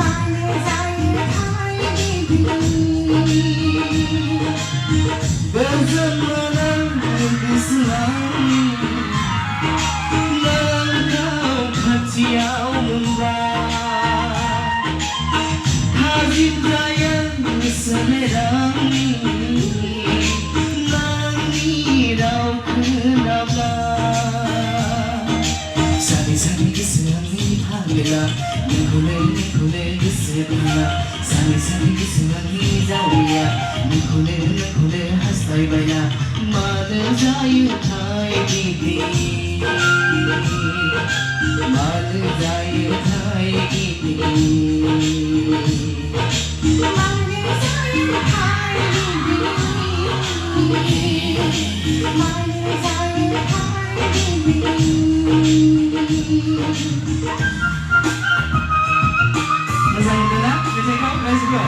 Meine Seite gibi Gözümün kızlar Langkau katiaumda Hazimdayan semerami Langirau kenabla Sani-sani kesenangi pagela Nikule kesenangi Sani-sani kesenangi zawiya Nikule hastai baya Mana jayu thai giti Mana jayu thai giti Meine Seite gibi Meine Seite gibi Masaya itulah, bisa kau, let's go.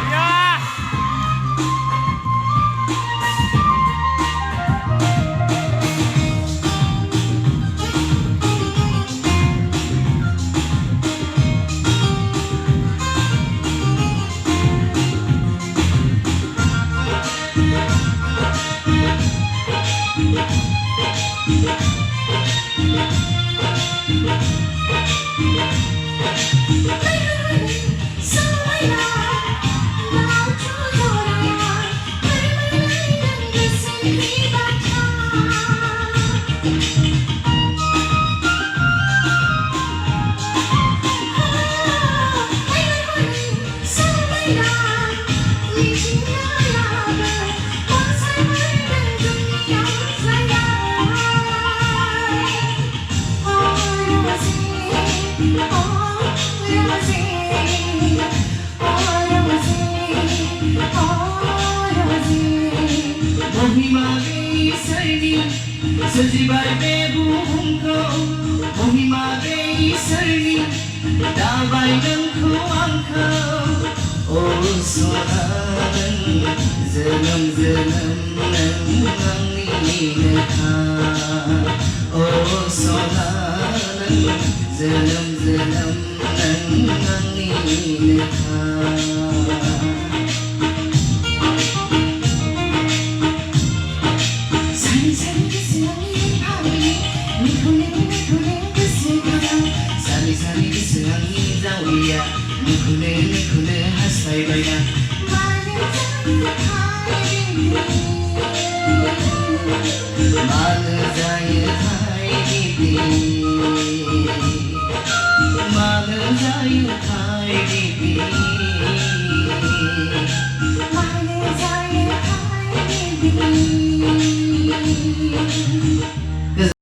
Sejibai bebuhumko Mohimade isarni Dabai nangko angko Oh sonaran Zelam nang angni nekha Oh sonaran Zelam nang angni nekha Sani kesenangi zawiya Nikule hastai baya Mana jaya thai gibi Mana jaya thai gibi Meine Seite gibi